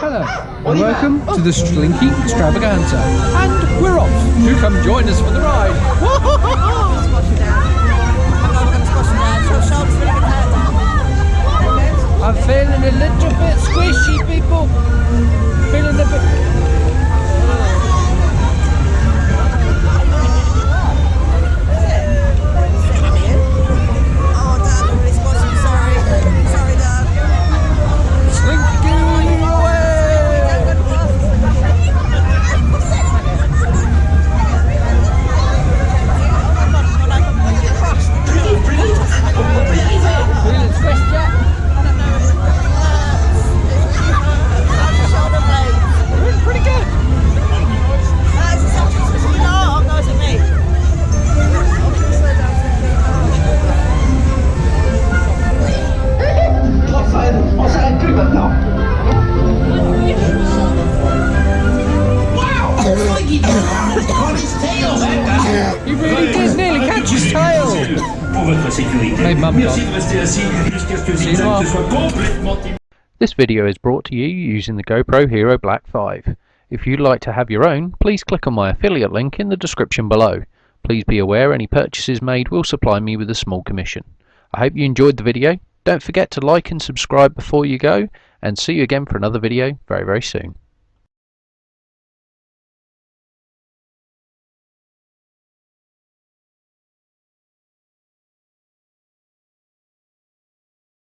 Hello, and welcome to the Slinky Extravaganza. And we're off. Do come join us for the ride. I'm feeling a little bit squishy, people. Feeling a bit... He really did nearly catch his tail. Hey, Mum. This video is brought to you using the GoPro Hero Black 5. If you'd like to have your own, please click on my affiliate link in the description below. Please be aware any purchases made will supply me with a small commission. I hope you enjoyed the video. Don't forget to like and subscribe before you go, and see you again for another video very soon.